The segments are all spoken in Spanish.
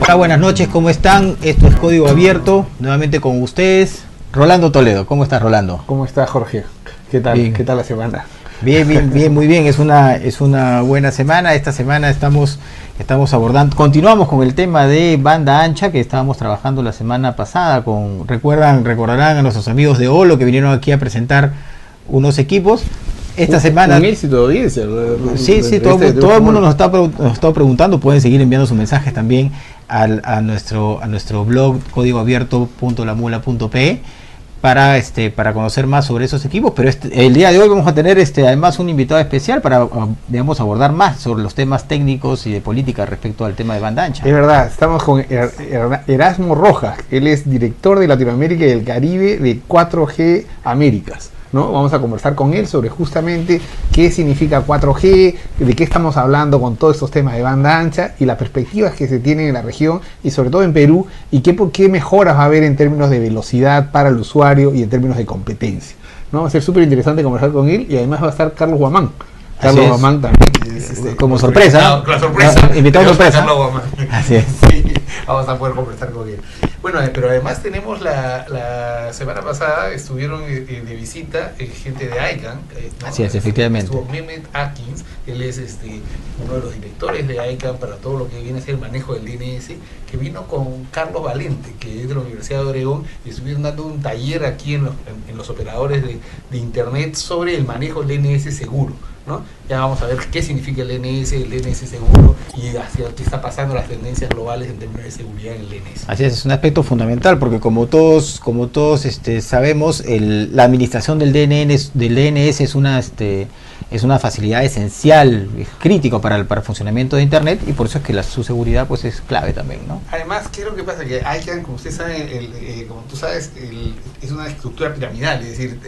Hola, buenas noches, ¿cómo están? Esto es Código Abierto, nuevamente con ustedes. Rolando Toledo, ¿cómo estás, Rolando? ¿Cómo estás, Jorge? ¿Qué tal? Bien. ¿Qué tal la semana? Bien, muy bien, es una buena semana. Esta semana estamos abordando, continuamos con el tema de banda ancha que estábamos trabajando la semana pasada recordarán a nuestros amigos de Olo que vinieron aquí a presentar unos equipos. Esta semana... Un éxito de audiencia. Sí, todo el mundo nos está preguntando. Pueden seguir enviando sus mensajes también a nuestro blog códigoabierto.lamula.pe para conocer más sobre esos equipos. Pero el día de hoy vamos a tener además un invitado especial para, digamos, abordar más sobre los temas técnicos y de política respecto al tema de banda ancha. Es verdad, estamos con Erasmo Rojas. Él es director de Latinoamérica y el Caribe de 4G Américas, ¿no? Vamos a conversar con él sobre justamente qué significa 4G, de qué estamos hablando con todos estos temas de banda ancha y las perspectivas que se tienen en la región y sobre todo en Perú, y qué mejoras va a haber en términos de velocidad para el usuario y en términos de competencia, ¿no? Va a ser súper interesante conversar con él, y además va a estar Carlos Guamán. Carlos Guamán también. Como sorpresa. Con la sorpresa. Invitado sorpresa. Carlos Guamán. Así es. Sí, vamos a poder conversar con él. Bueno, pero además tenemos la semana pasada estuvieron de visita gente de ICANN, ¿no? Así es, efectivamente. Estuvo Mehmet Akins, él es uno de los directores de ICANN para todo lo que viene a ser el manejo del DNS, que vino con Carlos Valente, que es de la Universidad de Oregón, y estuvieron dando un taller aquí en los operadores de Internet sobre el manejo del DNS seguro, ¿no? Ya vamos a ver qué significa el DNS seguro y hacia qué está pasando las tendencias globales en términos de seguridad en el DNS. Así es un aspecto fundamental porque como todos sabemos, la administración del DNS es una facilidad esencial, es crítico para el funcionamiento de Internet, y por eso es que su seguridad pues es clave también, ¿no? Además, ¿qué es lo que pasa? Que ICANN, como usted sabe, como tú sabes, es una estructura piramidal, es decir,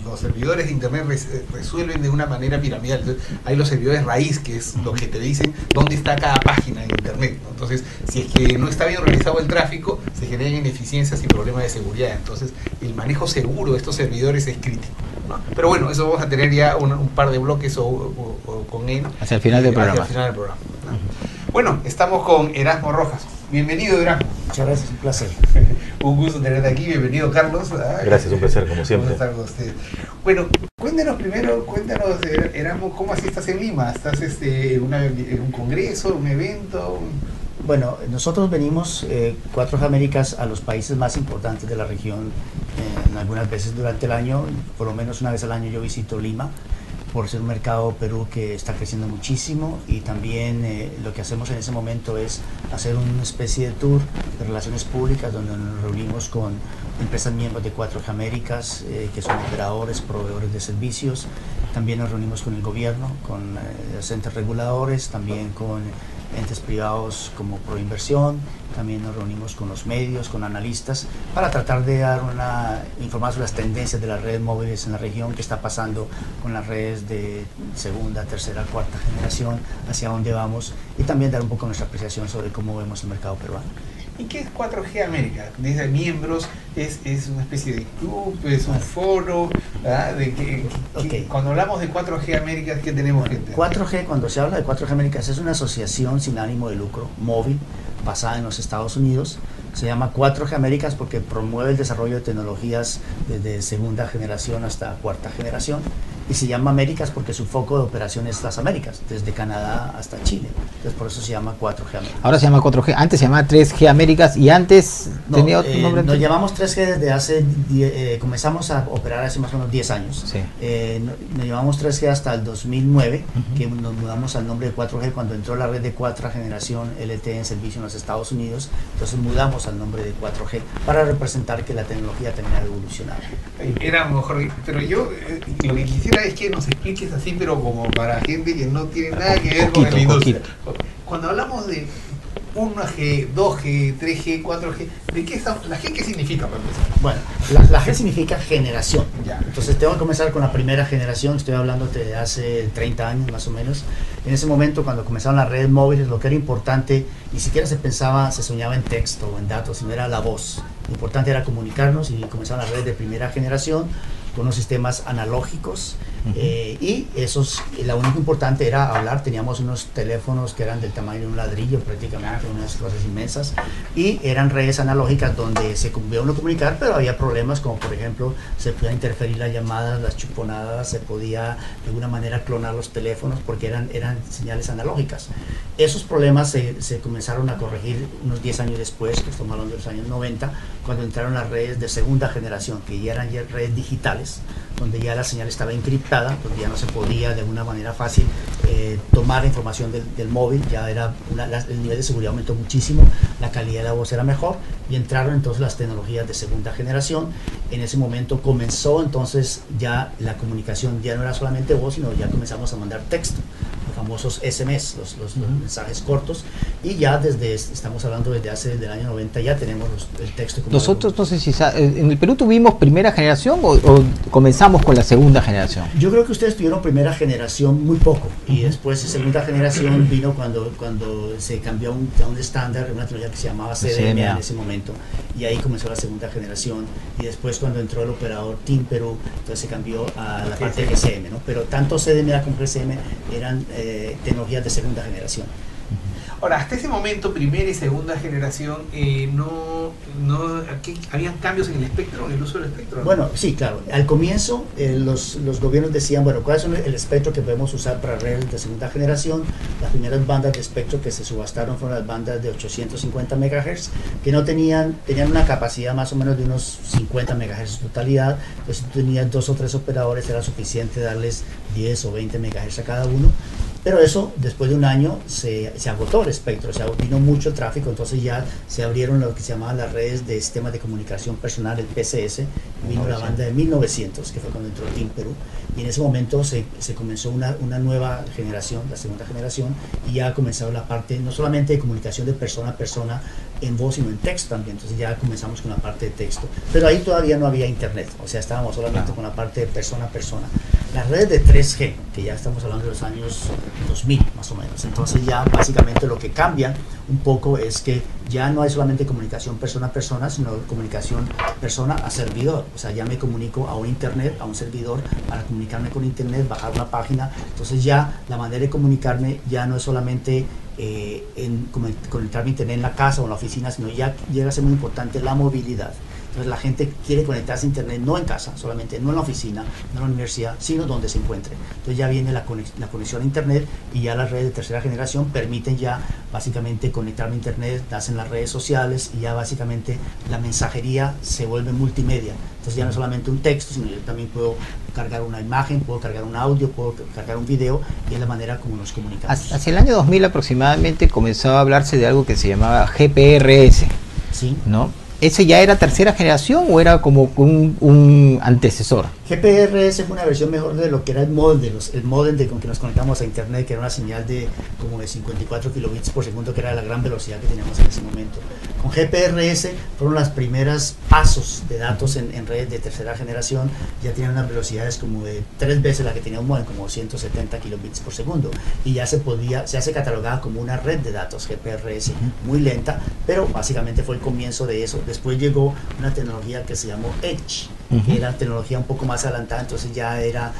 los servidores de Internet resuelven de una manera piramidal. Entonces, hay los servidores raíz, que es lo que te dicen dónde está cada página en Internet, ¿no? Entonces, si es que no está bien organizado el tráfico, se generan ineficiencias y problemas de seguridad. Entonces, el manejo seguro de estos servidores es crítico, ¿no? Pero bueno, eso vamos a tener ya un par de bloques con él hacia el final del programa. ¿No? Bueno, estamos con Erasmo Rojas. Bienvenido, Erasmo. Muchas gracias, un placer. Un gusto tenerte aquí. Bienvenido, Carlos. Gracias, un placer, como siempre. Estar con ustedes. Bueno, cuéntanos, Erasmo, ¿cómo así estás en Lima? ¿Estás en un congreso, un evento? Bueno, nosotros venimos 4G Américas a los países más importantes de la región algunas veces durante el año. Por lo menos una vez al año yo visito Lima, por ser un mercado Perú que está creciendo muchísimo, y también lo que hacemos en ese momento es hacer una especie de tour de relaciones públicas donde nos reunimos con empresas miembros de 4G Américas, que son operadores, proveedores de servicios. También nos reunimos con el gobierno, con los entes reguladores, también con entes privados como Proinversión. También nos reunimos con los medios, con analistas, para tratar de informar sobre las tendencias de las redes móviles en la región, qué está pasando con las redes de segunda, tercera, cuarta generación, hacia dónde vamos, y también dar un poco nuestra apreciación sobre cómo vemos el mercado peruano. ¿Y qué es 4G América? Dice miembros, es una especie de club, es un foro, ¿verdad? Cuando hablamos de 4G Américas, ¿qué tenemos que entender? 4G, cuando se habla de 4G Américas, es una asociación sin ánimo de lucro, móvil, basada en los Estados Unidos. Se llama 4G Américas porque promueve el desarrollo de tecnologías desde segunda generación hasta cuarta generación, y se llama Américas porque su foco de operación es las Américas, desde Canadá hasta Chile. Entonces por eso se llama 4G Américas. Ahora se llama 4G, antes se llamaba 3G Américas, y antes tenía otro nombre. Nos llamamos 3G desde hace, comenzamos a operar hace más o menos 10 años. Sí. Nos llamamos 3G hasta el 2009, que nos mudamos al nombre de 4G cuando entró la red de cuarta generación LTE en servicio en los Estados Unidos. Entonces mudamos al nombre de 4G para representar que la tecnología termina de evolucionar. Era mejor, pero yo lo que quisiera es que nos expliques así, pero como para gente que no tiene nada que ver con la industria. Cuando hablamos de 1G, 2G, 3G, 4G, ¿de qué estamos? ¿La G qué significa para empezar? Bueno, la G significa generación. Ya. Entonces tengo que comenzar con la primera generación. Estoy hablando de hace 30 años más o menos. En ese momento, cuando comenzaron las redes móviles, lo que era importante, ni siquiera se soñaba en texto o en datos, sino era la voz. Lo importante era comunicarnos, y comenzaron las redes de primera generación con unos sistemas analógicos Y esos, lo único importante era hablar. Teníamos unos teléfonos que eran del tamaño de un ladrillo prácticamente, unas cosas inmensas, y eran redes analógicas donde se podía uno comunicar, pero había problemas como por ejemplo se podía interferir las llamadas, las chuponadas, se podía de alguna manera clonar los teléfonos porque eran señales analógicas. Esos problemas se comenzaron a corregir unos 10 años después, que estamos hablando de los años 90, cuando entraron las redes de segunda generación, que ya eran redes digitales, donde ya la señal estaba encriptada, donde ya no se podía de una manera fácil tomar información del móvil, ya era el nivel de seguridad aumentó muchísimo, la calidad de la voz era mejor, y entraron entonces las tecnologías de segunda generación. En ese momento comenzó entonces ya la comunicación, ya no era solamente voz, sino ya comenzamos a mandar texto, los famosos SMS, los mensajes cortos, y ya estamos hablando desde el año 90 ya tenemos el texto. Como nosotros, no sé si en el Perú tuvimos primera generación o comenzamos con la segunda generación. Yo creo que ustedes tuvieron primera generación muy poco, y después segunda generación vino cuando se cambió a un estándar, una tecnología que se llamaba CDMA en ese momento, y ahí comenzó la segunda generación, y después cuando entró el operador TIM Perú, entonces se cambió a la parte de GSM, ¿no? Pero tanto CDMA como GSM eran tecnologías de segunda generación. Ahora, hasta ese momento, primera y segunda generación, ¿habían cambios en el espectro, en el uso del espectro? Bueno, sí, claro. Al comienzo, los gobiernos decían, bueno, ¿cuál es el espectro que podemos usar para redes de segunda generación? Las primeras bandas de espectro que se subastaron fueron las bandas de 850 MHz, que tenían una capacidad más o menos de unos 50 MHz en totalidad. Entonces, si tenías 2 o 3 operadores, era suficiente darles 10 o 20 MHz a cada uno. Pero eso, después de un año, se agotó el espectro, vino mucho tráfico, entonces ya se abrieron lo que se llamaban las redes de sistemas de comunicación personal, el PCS, vino la banda de 1900, que fue cuando entró TIM Perú, y en ese momento se comenzó una nueva generación, la segunda generación, y ya ha comenzado la parte, no solamente de comunicación de persona a persona en voz, sino en texto también, entonces ya comenzamos con la parte de texto, pero ahí todavía no había internet, o sea, estábamos solamente con la parte de persona a persona. Las redes de 3G, que ya estamos hablando de los años 2000 más o menos, entonces ya básicamente lo que cambia un poco es que ya no hay solamente comunicación persona a persona, sino comunicación persona a servidor, o sea, ya me comunico a un internet, a un servidor, para comunicarme con internet, bajar una página, entonces ya la manera de comunicarme ya no es solamente conectarme a internet en la casa o en la oficina, sino ya llega a ser muy importante la movilidad. Entonces la gente quiere conectarse a internet no en casa, solamente no en la oficina, no en la universidad, sino donde se encuentre. Entonces ya viene la conexión a internet, y ya las redes de tercera generación permiten ya básicamente conectarme a internet, hacen las redes sociales, y ya básicamente la mensajería se vuelve multimedia. Entonces ya no es solamente un texto, sino yo también puedo cargar una imagen, puedo cargar un audio, puedo cargar un video, y es la manera como nos comunicamos. Hacia el año 2000 aproximadamente comenzó a hablarse de algo que se llamaba GPRS, ¿sí? ¿No? ¿Ese ya era tercera generación o era como un antecesor? GPRS fue una versión mejor de lo que era el modem con que nos conectamos a internet, que era una señal de como de 54 kilobits por segundo, que era la gran velocidad que teníamos en ese momento. Con GPRS fueron las primeras pasos de datos en redes de tercera generación, ya tenían unas velocidades como de 3 veces la que tenía un modem, como 170 kilobits por segundo, y ya se hace catalogada como una red de datos GPRS, muy lenta, pero básicamente fue el comienzo de eso. Después llegó una tecnología que se llamó Edge, que era tecnología un poco más adelantada, entonces ya era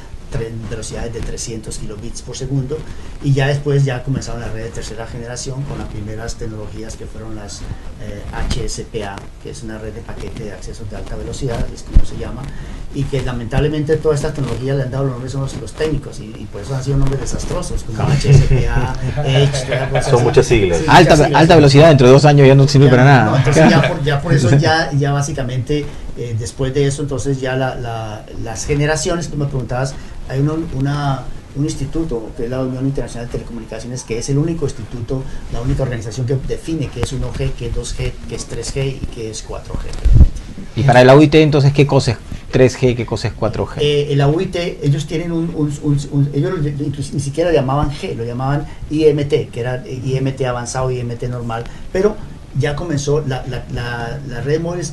velocidades de 300 kilobits por segundo, y ya después ya comenzaron las redes de tercera generación con las primeras tecnologías que fueron las HSPA, que es una red de paquete de acceso de alta velocidad, es como se llama, y que lamentablemente todas estas tecnologías le han dado los nombres a los técnicos, y por eso han sido nombres desastrosos, como HSPA, Edge, son muchas siglas. Alta velocidad dentro de 2 años ya no sirve para nada. No, entonces ya por eso ya básicamente después de eso, entonces ya las generaciones, tú me preguntabas, hay un instituto que es la Unión Internacional de Telecomunicaciones, que es el único instituto, la única organización que define qué es 1G, qué es 2G, qué es 3G y qué es 4G. Y para el UIT, entonces, ¿qué cosa es 3G, qué cosa es 4G? El UIT, ellos tienen ellos ni siquiera lo llamaban G, lo llamaban IMT, que era IMT avanzado, IMT normal, pero ya comenzó la red móvil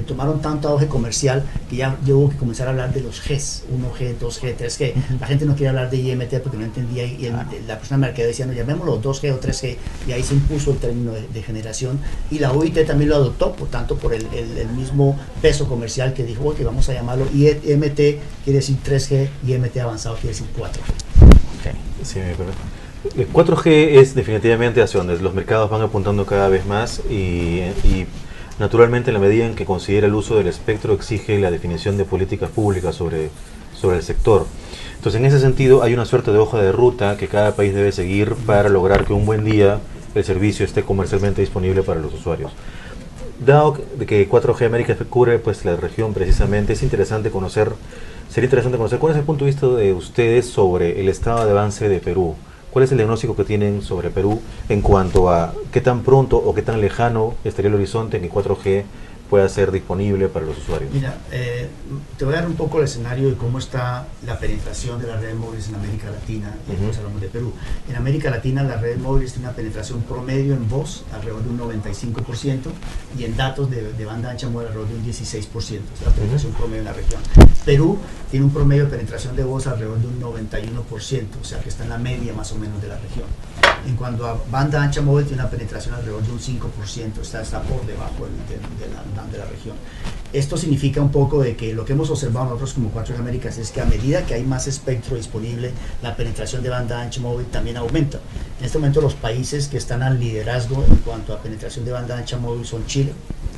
tomaron tanto auge comercial que ya hubo que comenzar a hablar de los Gs, 1G, 2G, 3G. La gente no quiere hablar de IMT porque no entendía, y la persona de mercadeo decía, no, llamémoslo 2G o 3G, y ahí se impuso el término de generación, y la OIT también lo adoptó, por tanto, por el mismo peso comercial que dijo que vamos a llamarlo IMT, quiere decir 3G, y IMT avanzado quiere decir 4G. Okay. Sí, pero el 4G es definitivamente hacia donde los mercados van apuntando cada vez más y naturalmente en la medida en que considera el uso del espectro exige la definición de políticas públicas sobre el sector. Entonces en ese sentido hay una suerte de hoja de ruta que cada país debe seguir para lograr que un buen día el servicio esté comercialmente disponible para los usuarios. Dado que 4G América cubre pues la región precisamente, sería interesante conocer cuál es el punto de vista de ustedes sobre el estado de avance de Perú. ¿Cuál es el diagnóstico que tienen sobre Perú en cuanto a qué tan pronto o qué tan lejano estaría el horizonte en que 4G pueda ser disponible para los usuarios? Mira, te voy a dar un poco el escenario de cómo está la penetración de las redes móviles en América Latina, y después hablamos de Perú. En América Latina las redes móviles tienen una penetración promedio en voz alrededor de un 95% y en datos de banda ancha móvil alrededor de un 16%, es la penetración promedio en la región. Perú tiene un promedio de penetración de voz alrededor de un 91%, o sea que está en la media más o menos de la región. En cuanto a banda ancha móvil, tiene una penetración alrededor de un 5%, está por debajo de la región. Esto significa un poco de que lo que hemos observado nosotros como 4G Américas es que a medida que hay más espectro disponible, la penetración de banda ancha móvil también aumenta. En este momento los países que están al liderazgo en cuanto a penetración de banda ancha móvil son Chile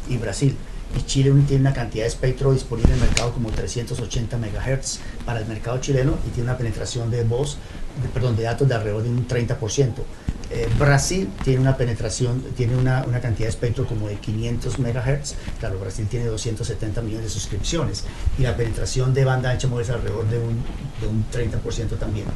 y Brasil. Y Chile tiene una cantidad de espectro disponible en el mercado como 380 MHz para el mercado chileno y tiene una penetración de de datos de alrededor de un 30%. Brasil tiene una penetración, tiene una cantidad de espectro como de 500 MHz. Claro, Brasil tiene 270 millones de suscripciones y la penetración de banda ancha móvil es alrededor de un 30% también.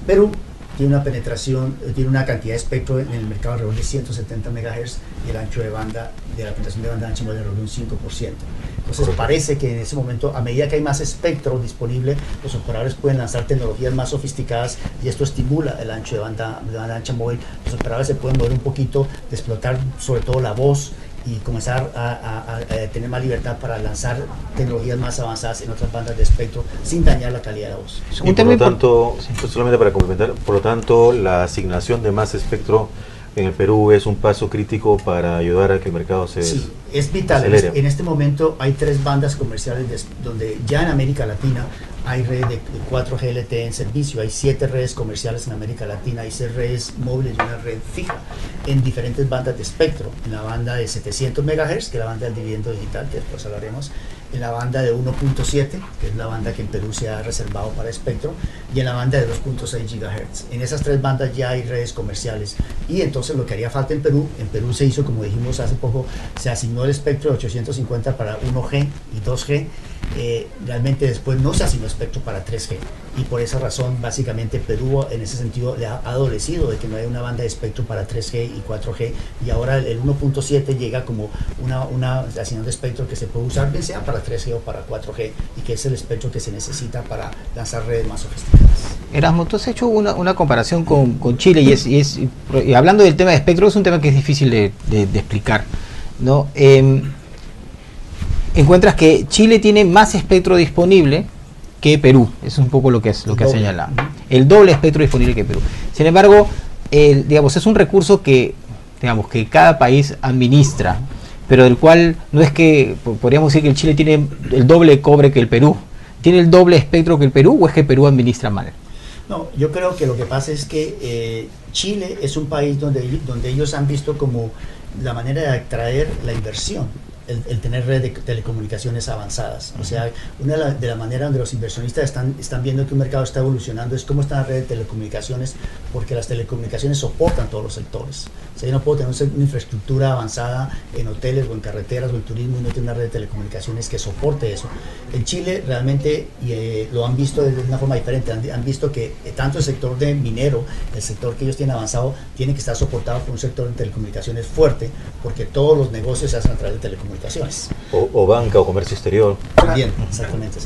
Perú tiene una penetración, tiene una cantidad de espectro en el mercado alrededor de 170 MHz y el ancho de banda de la penetración de banda ancha móvil alrededor de un 5%. Entonces parece que en ese momento, a medida que hay más espectro disponible, los operadores pueden lanzar tecnologías más sofisticadas y esto estimula el ancho de banda ancha móvil. Los operadores se pueden mover un poquito, de explotar sobre todo la voz y comenzar a tener más libertad para lanzar tecnologías más avanzadas en otras bandas de espectro sin dañar la calidad de la voz. Y por lo tanto, solamente para complementar, por lo tanto, la asignación de más espectro en el Perú es un paso crítico para ayudar a que el mercado se Sí, es vital. En este momento hay 3 bandas comerciales donde ya en América Latina hay redes de 4G LTE en servicio, hay 7 redes comerciales en América Latina, hay 6 redes móviles y una red fija en diferentes bandas de espectro, en la banda de 700 MHz, que es la banda del dividendo digital, que después hablaremos, en la banda de 1.7, que es la banda que en Perú se ha reservado para espectro, y en la banda de 2.6 GHz. En esas 3 bandas ya hay redes comerciales. Y entonces lo que haría falta en Perú se hizo, como dijimos hace poco, se asignó el espectro de 850 para 1G y 2G. Realmente después no se asignó espectro para 3G. Y por esa razón, básicamente, Perú en ese sentido le ha adolecido de que no hay una banda de espectro para 3G y 4G. Y ahora el 1.7 llega como una asignación de espectro que se puede usar, bien sea para 3G o para 4G, y que es el espectro que se necesita para lanzar redes más sofisticadas. Erasmo, tú has hecho una comparación con Chile y hablando del tema de espectro, es un tema que es difícil de explicar, ¿no? Encuentras que Chile tiene más espectro disponible que Perú, eso es un poco lo que has señalado, el doble espectro disponible que Perú. Sin embargo, digamos, es un recurso que cada país administra, pero del cual no es que podríamos decir que el Chile tiene el doble cobre que el Perú. ¿Tiene el doble espectro que el Perú o es que Perú administra mal? No, yo creo que lo que pasa es que Chile es un país donde ellos han visto como la manera de atraer la inversión, el tener redes de telecomunicaciones avanzadas. O sea, una de la manera donde los inversionistas están viendo que un mercado está evolucionando es cómo están las redes de telecomunicaciones, porque las telecomunicaciones soportan todos los sectores. O sea, yo no puedo tener una infraestructura avanzada en hoteles o en carreteras o en turismo y no tener una red de telecomunicaciones que soporte eso. En Chile realmente lo han visto de una forma diferente. Han visto que tanto el sector de minero, el sector que ellos tienen avanzado, tiene que estar soportado por un sector de telecomunicaciones fuerte, porque todos los negocios se hacen a través de telecomunicaciones. O banca o comercio exterior. También, exactamente.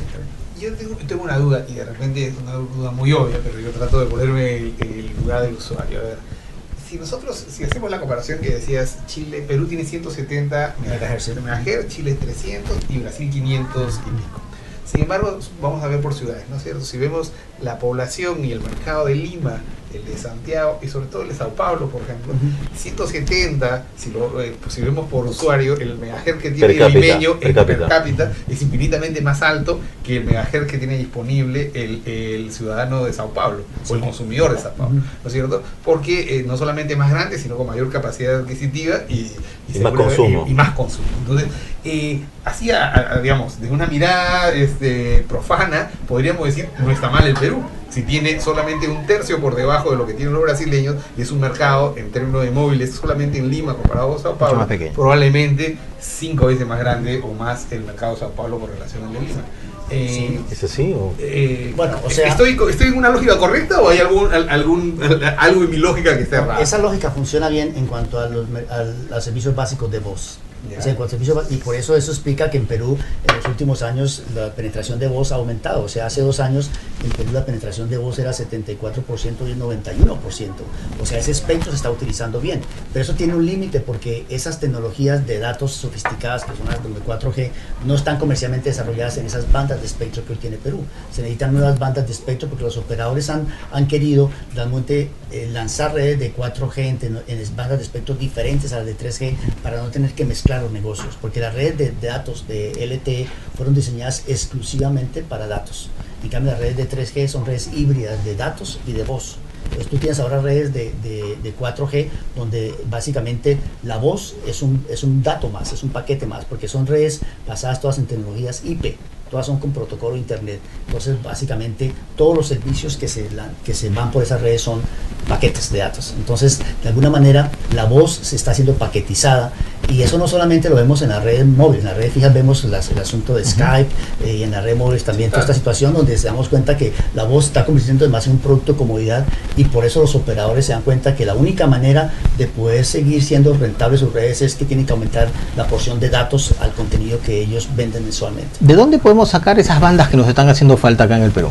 Yo tengo una duda, y de repente es una duda muy obvia, pero yo trato de ponerme el lugar del usuario. A ver, si hacemos la comparación que decías, Perú tiene 170 MHz, Chile 300 y Brasil 500 y pico. Sin embargo, vamos a ver por ciudades, ¿no es cierto? Si vemos la población y el mercado de Lima, el de Santiago y sobre todo el de Sao Paulo, por ejemplo, 170, si vemos por usuario, el megahertz que tiene el limeño per cápita es infinitamente más alto que el megahertz que tiene disponible el ciudadano de Sao Paulo o el consumidor de Sao Paulo, ¿no es cierto? Porque no solamente es más grande, sino con mayor capacidad adquisitiva y más consumo. Y más consumo. Entonces, así, digamos, de una mirada profana, podríamos decir, no está mal el Perú. Si tiene solamente un tercio por debajo de lo que tienen los brasileños, y es un mercado en términos de móviles solamente en Lima comparado con Sao Paulo, probablemente 5 veces más grande o más el mercado de Sao Paulo con relación al de Lima. ¿Es así? Bueno, o sea, ¿estoy en una lógica correcta o hay algo en mi lógica que esté errada? Esa lógica funciona bien en cuanto a los servicios básicos de voz. O sea, y por eso explica que en Perú en los últimos años la penetración de voz ha aumentado. O sea, hace 2 años en Perú la penetración de voz era 74% y el 91%. O sea, ese espectro se está utilizando bien. Pero eso tiene un límite porque esas tecnologías de datos sofisticadas, que son las de 4G, no están comercialmente desarrolladas en esas bandas de espectro que hoy tiene Perú. Se necesitan nuevas bandas de espectro porque los operadores han querido realmente lanzar redes de 4G en bandas de espectro diferentes a las de 3G para no tener que mezclar los negocios, porque las redes de datos de LTE fueron diseñadas exclusivamente para datos. En cambio, las redes de 3G son redes híbridas de datos y de voz. Entonces tú tienes ahora redes de 4G donde básicamente la voz es un dato más, es un paquete más, porque son redes basadas todas en tecnologías IP. Todas son con protocolo internet. Entonces, básicamente, todos los servicios que se van por esas redes son paquetes de datos. Entonces, de alguna manera, la voz se está haciendo paquetizada. Y eso no solamente lo vemos en las redes móviles, en las redes fijas vemos el asunto de Skype, y en las redes móviles también toda esta situación donde se damos cuenta que la voz está convirtiendo más en un producto de comodidad, y por eso los operadores se dan cuenta que la única manera de poder seguir siendo rentables sus redes es que tienen que aumentar la porción de datos al contenido que ellos venden mensualmente. ¿De dónde podemos sacar esas bandas que nos están haciendo falta acá en el Perú?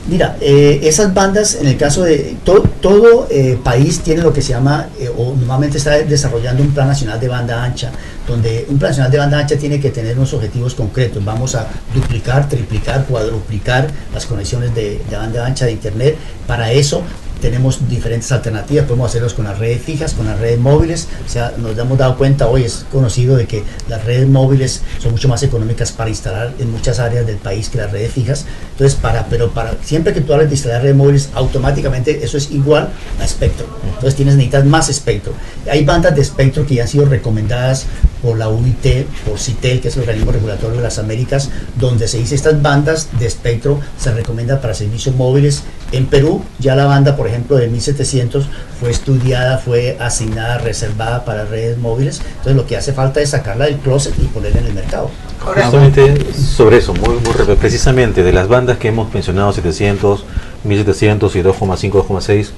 Mira, esas bandas, en el caso de todo país tiene lo que se llama, o normalmente está desarrollando un plan nacional de banda ancha, donde un plan nacional de banda ancha tiene que tener unos objetivos concretos. Vamos a duplicar, triplicar, cuadruplicar las conexiones de banda ancha de internet. Para eso tenemos diferentes alternativas, podemos hacerlos con las redes fijas, con las redes móviles. O sea, nos hemos dado cuenta, hoy es conocido de que las redes móviles son mucho más económicas para instalar en muchas áreas del país que las redes fijas. Entonces, pero siempre que tú hables de instalar redes móviles, automáticamente eso es igual a espectro. Entonces necesitas más espectro. Hay bandas de espectro que ya han sido recomendadas por la UIT, por CITEL, que es el organismo regulatorio de las Américas, donde se dice estas bandas de espectro se recomienda para servicios móviles. En Perú ya la banda, por ejemplo, de 1700 fue estudiada, fue asignada, reservada para redes móviles. Entonces lo que hace falta es sacarla del closet y ponerla en el mercado. Justamente sobre eso, muy precisamente de las bandas que hemos mencionado, 700, 1700 y 2,5, 2,6,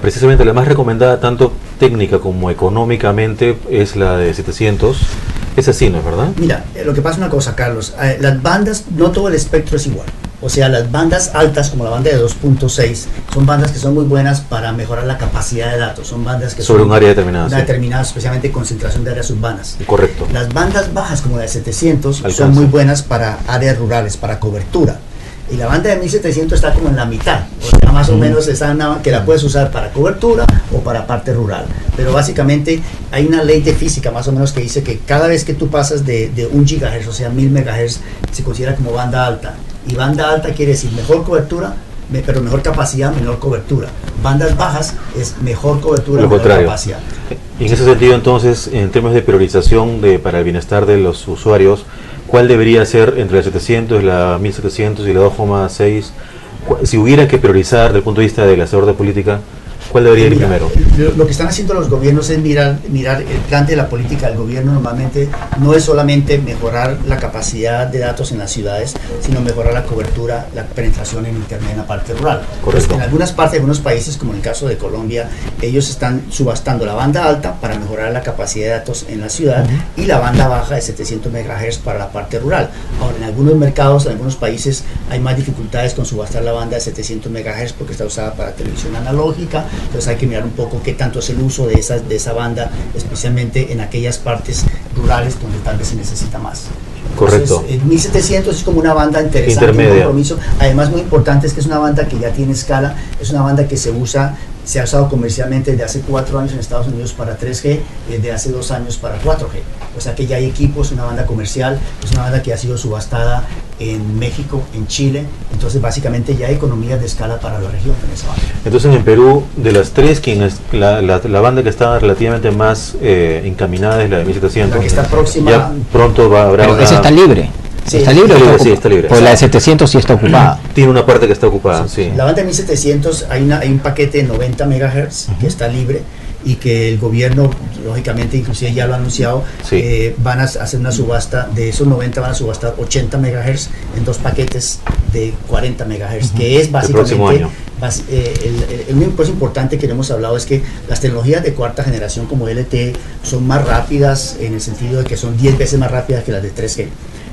precisamente la más recomendada tanto técnica como económicamente es la de 700. Es así, ¿no es verdad? Mira, lo que pasa es una cosa, Carlos, las bandas, no todo el espectro es igual. O sea, las bandas altas, como la banda de 2.6, son bandas que son muy buenas para mejorar la capacidad de datos. Son bandas que sobre son un área determinada. Una determinada, especialmente concentración de áreas urbanas. Correcto. Las bandas bajas, como la de 700, son muy buenas para áreas rurales, para cobertura. Y la banda de 1700 está como en la mitad, o sea, más o menos que la puedes usar para cobertura o para parte rural. Pero básicamente hay una ley de física más o menos que dice que cada vez que tú pasas de 1 GHz, o sea 1000 MHz, se considera como banda alta. Y banda alta quiere decir mejor cobertura, pero mejor capacidad, menor cobertura. Bandas bajas es mejor cobertura, menor capacidad. Y en ese sentido, entonces, en términos de priorización para el bienestar de los usuarios, ¿cuál debería ser entre la 700, la 1700 y la 2,6? Si hubiera que priorizar desde el punto de vista del hacedor de política, ¿cuál debería ir primero? Lo que están haciendo los gobiernos es mirar el plan de la política del gobierno. Normalmente no es solamente mejorar la capacidad de datos en las ciudades, sino mejorar la cobertura, la penetración en internet en la parte rural. Correcto. En algunas partes, en algunos países, como en el caso de Colombia, ellos están subastando la banda alta para mejorar la capacidad de datos en la ciudad y la banda baja de 700 MHz para la parte rural. Ahora, en algunos mercados, en algunos países, hay más dificultades con subastar la banda de 700 MHz porque está usada para televisión analógica entonces hay que mirar un poco qué tanto es el uso de esa banda, especialmente en aquellas partes rurales donde tal vez se necesita más. Correcto. Entonces, 1700 es como una banda interesante, intermedia. un compromiso. Además, muy importante es que es una banda que ya tiene escala, es una banda que se ha usado comercialmente desde hace 4 años en Estados Unidos para 3G y desde hace 2 años para 4G. O sea que ya hay equipos, es una banda comercial, es una banda que ha sido subastada en México, en Chile, entonces básicamente ya hay economías de escala para la región en esa banda. Entonces en Perú, de las tres, ¿quién es la banda que está relativamente más encaminada es la de 1700? La que está próxima. Ya pronto habrá Pero una... esa está libre. Sí, ¿Está libre? está o libre, sí, está libre. Pues la de 700 sí está ocupada. Tiene una parte que está ocupada, sí. La banda de 1700 hay un paquete de 90 MHz que está libre y que el gobierno, lógicamente, inclusive ya lo ha anunciado, Sí. van a hacer una subasta, de esos 90 van a subastar 80 MHz en 2 paquetes de 40 MHz, que es básicamente... próximo año. El único cosa importante que no hemos hablado es que las tecnologías de cuarta generación como LTE son más rápidas en el sentido de que son 10 veces más rápidas que las de 3G.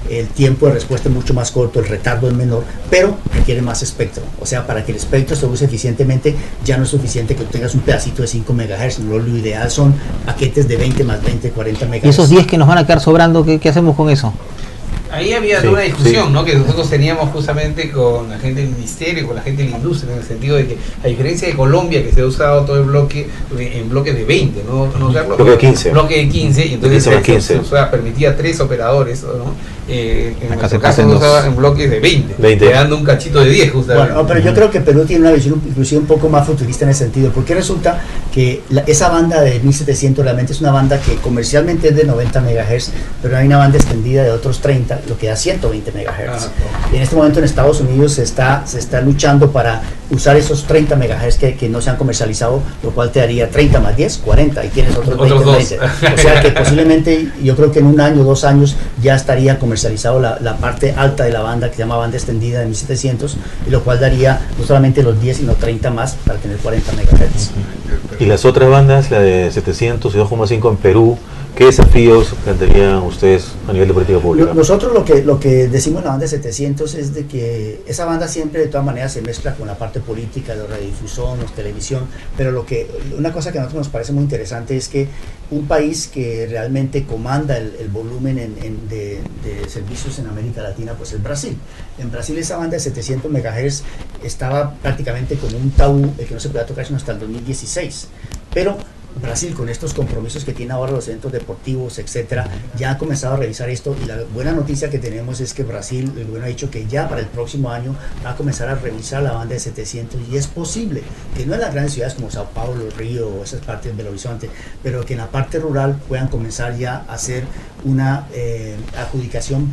El tiempo de respuesta es mucho más corto, el retardo es menor, pero requiere más espectro. O sea, para que el espectro se use eficientemente, ya no es suficiente que tengas un pedacito de 5 MHz, no, lo ideal son paquetes de 20 más 20, 40 MHz. ¿Y esos 10 que nos van a quedar sobrando, qué hacemos con eso? Ahí había Sí, una discusión, sí. ¿no? Que nosotros teníamos justamente con la gente del ministerio, con la gente de la industria, en el sentido de que, a diferencia de Colombia, que se ha usado todo el bloque en bloques de 20, ¿no, Carlos? Bloque de 15. Bloque de 15, y entonces 15 más 15. o sea, permitía 3 operadores, ¿no? En Acá nuestro se caso pasan se dos. usaba en bloques de 20, 20. quedando un cachito de 10 justamente. Bueno, pero yo creo que Perú tiene una visión inclusive un poco más futurista en ese sentido, porque resulta que esa banda de 1700 realmente es una banda que comercialmente es de 90 MHz, pero hay una banda extendida de otros 30, lo que da 120 MHz. Y en este momento en Estados Unidos se está luchando para usar esos 30 MHz que no se han comercializado, lo cual te daría 30 más 10, 40, y tienes otros 20, Otros 20. dos. O sea que posiblemente, yo creo que en 1 año, 2 años ya estaría comercializado la parte alta de la banda, que se llama banda extendida de 1700, y lo cual daría no solamente los 10 sino 30 más para tener 40 MHz. Y las otras bandas, la de 700 y 2,5 en Perú, ¿qué desafíos plantearían ustedes a nivel de política pública? Nosotros lo que decimos en la banda de 700 es de que esa banda siempre de todas maneras se mezcla con la parte política, de radiodifusión, de televisión, pero una cosa que a nosotros nos parece muy interesante es que un país que realmente comanda el volumen de servicios en América Latina, pues es Brasil. En Brasil esa banda de 700 MHz estaba prácticamente como un tabú, el que no se podía tocar sino hasta el 2016, pero Brasil, con estos compromisos que tiene ahora los eventos deportivos, etcétera, ya ha comenzado a revisar esto, y la buena noticia que tenemos es que Brasil, el gobierno ha dicho que ya para el próximo año va a comenzar a revisar la banda de 700, y es posible que no en las grandes ciudades como Sao Paulo, Río o esas partes de Belo Horizonte, pero que en la parte rural puedan comenzar ya a hacer una adjudicación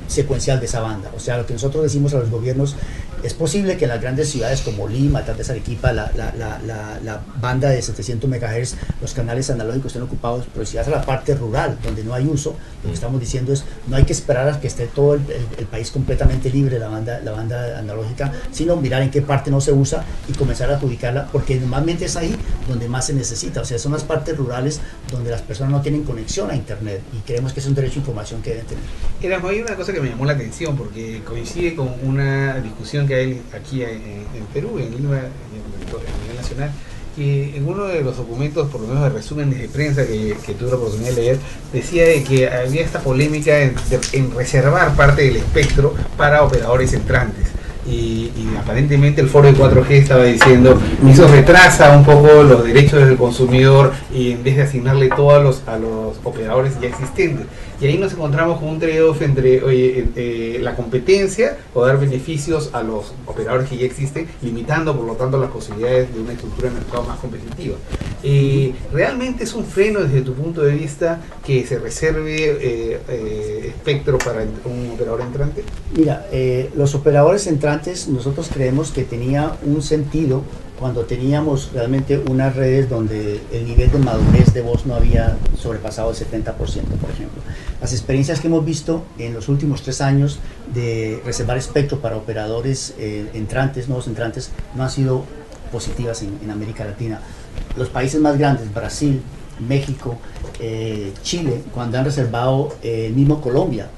secuencial de esa banda. O sea, lo que nosotros decimos a los gobiernos, es posible que en las grandes ciudades como Lima, tal vez Arequipa, la banda de 700 MHz, los canales analógicos estén ocupados, pero si vas a la parte rural, donde no hay uso, lo que estamos diciendo es, no hay que esperar a que esté todo el país completamente libre de la banda analógica, sino mirar en qué parte no se usa y comenzar a adjudicarla, porque normalmente es ahí donde más se necesita. O sea, son las partes rurales donde las personas no tienen conexión a internet, y creemos que es un derecho a información que deben tener. Hay una cosa que me llamó la atención, porque coincide con una discusión que hay aquí en Perú, en Lima, a nivel nacional, que en uno de los documentos, por lo menos de resúmenes de prensa que tuve la oportunidad de leer, decía de que había esta polémica en reservar parte del espectro para operadores entrantes. Y aparentemente el foro de 4G estaba diciendo, eso retrasa un poco los derechos del consumidor, y en vez de asignarle todo a los operadores ya existentes. Y ahí nos encontramos con un trade-off entre la competencia o dar beneficios a los operadores que ya existen, limitando por lo tanto las posibilidades de una estructura de mercado más competitiva. ¿Realmente es un freno desde tu punto de vista que se reserve espectro para un operador entrante? Mira, los operadores entrantes, nosotros creemos que tenía un sentido cuando teníamos realmente unas redes donde el nivel de madurez de voz no había sobrepasado el 70%, por ejemplo. Las experiencias que hemos visto en los últimos 3 años de reservar espectro para operadores nuevos entrantes, no han sido positivas en América Latina. Los países más grandes, Brasil, México, Chile, cuando han reservado, mismo Colombia,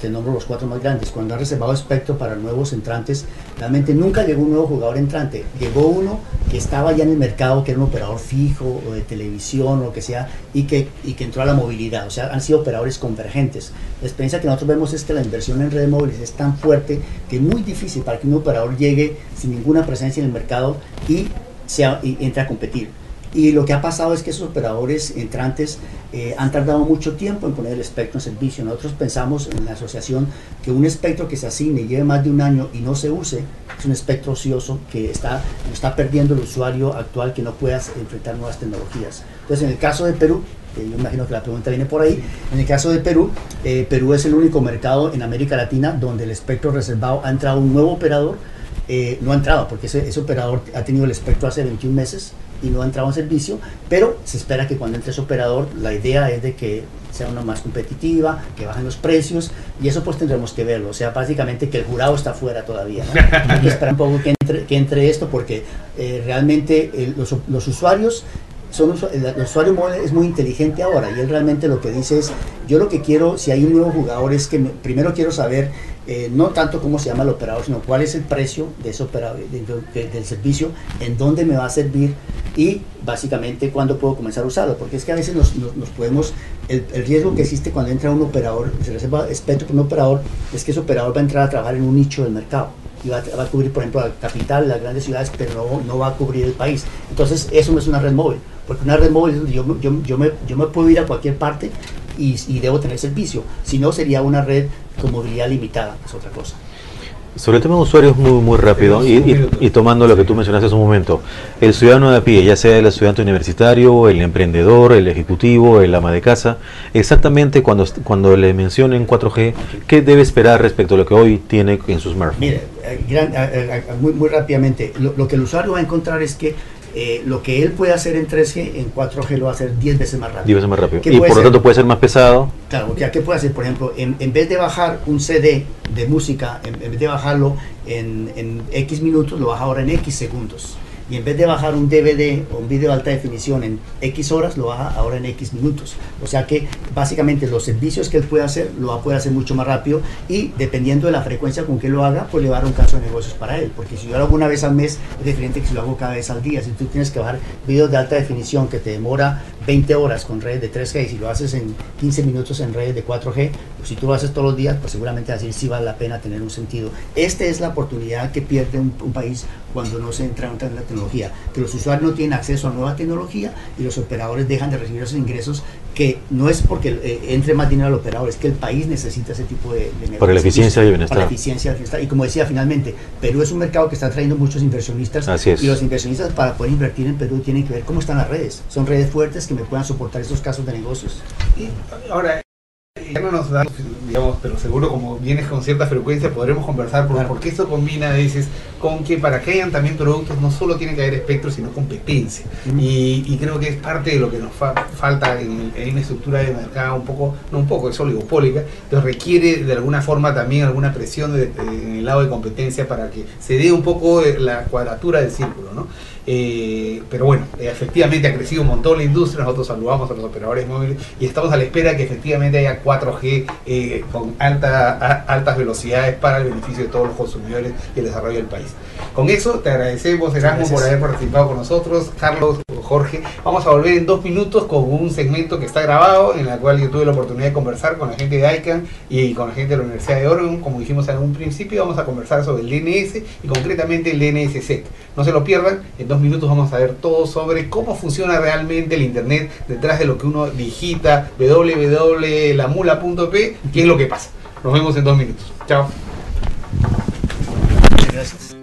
te nombro los 4 más grandes. Cuando han reservado espectro para nuevos entrantes, realmente nunca llegó un nuevo jugador entrante. Llegó uno que estaba ya en el mercado, que era un operador fijo o de televisión o lo que sea, y que entró a la movilidad. O sea, han sido operadores convergentes. La experiencia que nosotros vemos es que la inversión en redes móviles es tan fuerte que es muy difícil para que un operador llegue sin ninguna presencia en el mercado y entre a competir. Y lo que ha pasado es que esos operadores entrantes han tardado mucho tiempo en poner el espectro en servicio. Nosotros pensamos en la asociación que un espectro que se asigne y lleve más de un año y no se use es un espectro ocioso que está perdiendo el usuario actual, que no pueda enfrentar nuevas tecnologías. Entonces, en el caso de Perú, yo imagino que la pregunta viene por ahí, en el caso de Perú, Perú es el único mercado en América Latina donde el espectro reservado ha entrado un nuevo operador. No ha entrado porque ese operador ha tenido el espectro hace 21 meses y no ha entrado en servicio, pero se espera que cuando entre ese operador, la idea es de que sea una más competitiva, que bajen los precios, y eso pues tendremos que verlo. O sea, básicamente que el jurado está fuera todavía, ¿no? Hay que esperar un poco que entre esto, porque realmente los usuarios el usuario móvil es muy inteligente ahora, y él realmente lo que dice es: yo lo que quiero, si hay un nuevo jugador, es que primero quiero saber no tanto cómo se llama el operador, sino cuál es el precio de ese operador, del servicio, en dónde me va a servir y básicamente cuándo puedo comenzar a usarlo, porque es que a veces nos podemos, el riesgo que existe cuando entra un operador, se reserva espectro con un operador, es que ese operador va a entrar a trabajar en un nicho del mercado y va a cubrir, por ejemplo, la capital, las grandes ciudades, pero no va a cubrir el país. Entonces eso no es una red móvil, porque una red móvil yo me puedo ir a cualquier parte y debo tener servicio. Si no, sería una red con movilidad limitada, es otra cosa. Sobre el tema de usuarios, muy rápido, y tomando lo que tú mencionaste hace un momento, el ciudadano de a pie, ya sea el estudiante universitario, el emprendedor, el ejecutivo, el ama de casa, exactamente cuando le mencionen 4G, ¿qué debe esperar respecto a lo que hoy tiene en sus smartphones? Mire, muy rápidamente, lo que el usuario va a encontrar es que lo que él puede hacer en 3G, en 4G lo va a hacer 10 veces más rápido. 10 veces más rápido. Y por lo tanto puede ser más pesado. Claro, ¿qué puede hacer? Por ejemplo, en vez de bajar un CD de música, en vez de bajarlo en X minutos, lo baja ahora en X segundos. Y en vez de bajar un DVD o un video de alta definición en X horas, lo baja ahora en X minutos. O sea que básicamente los servicios que él puede hacer, lo va a poder hacer mucho más rápido, y dependiendo de la frecuencia con que lo haga, pues le va a dar un caso de negocios para él. Porque si yo lo hago una vez al mes, es diferente que si lo hago cada vez al día. Si tú tienes que bajar videos de alta definición que te demora 20 horas con redes de 3G, y si lo haces en 15 minutos en redes de 4G, pues si tú lo haces todos los días, pues seguramente así sí vale la pena tener un sentido. Esta es la oportunidad que pierde un país cuando no se entra en la tecnología, que los usuarios no tienen acceso a nueva tecnología y los operadores dejan de recibir esos ingresos, que no es porque entre más dinero al operador, es que el país necesita ese tipo de negocios. Para la eficiencia y bienestar. Para la eficiencia y bienestar. Y como decía, finalmente, Perú es un mercado que está trayendo muchos inversionistas. Así es. Y los inversionistas, para poder invertir en Perú, tienen que ver cómo están las redes. Son redes fuertes que me puedan soportar estos casos de negocios. Y ahora, ya no nos da, digamos, pero seguro como vienes con cierta frecuencia podremos conversar porque esto combina a veces con que para que hayan también productos no solo tiene que haber espectro sino competencia. Y creo que es parte de lo que nos falta en una estructura de mercado es oligopólica, entonces requiere de alguna forma también alguna presión en el lado de competencia para que se dé un poco la cuadratura del círculo, ¿no? Pero bueno, efectivamente ha crecido un montón la industria, nosotros saludamos a los operadores móviles y estamos a la espera que efectivamente haya 4G con altas velocidades para el beneficio de todos los consumidores y el desarrollo del país. Con eso te agradecemos, Erasmo, por haber participado con nosotros, Carlos, Jorge. Vamos a volver en 2 minutos con un segmento que está grabado, en el cual yo tuve la oportunidad de conversar con la gente de ICANN y con la gente de la Universidad de Oregon. Como dijimos en un principio, vamos a conversar sobre el DNS y concretamente el DNSSEC. No se lo pierdan, en 2 minutos vamos a ver todo sobre cómo funciona realmente el internet detrás de lo que uno digita, www.lamula.p, qué es lo que pasa. Nos vemos en 2 minutos. Chao. Muchas gracias.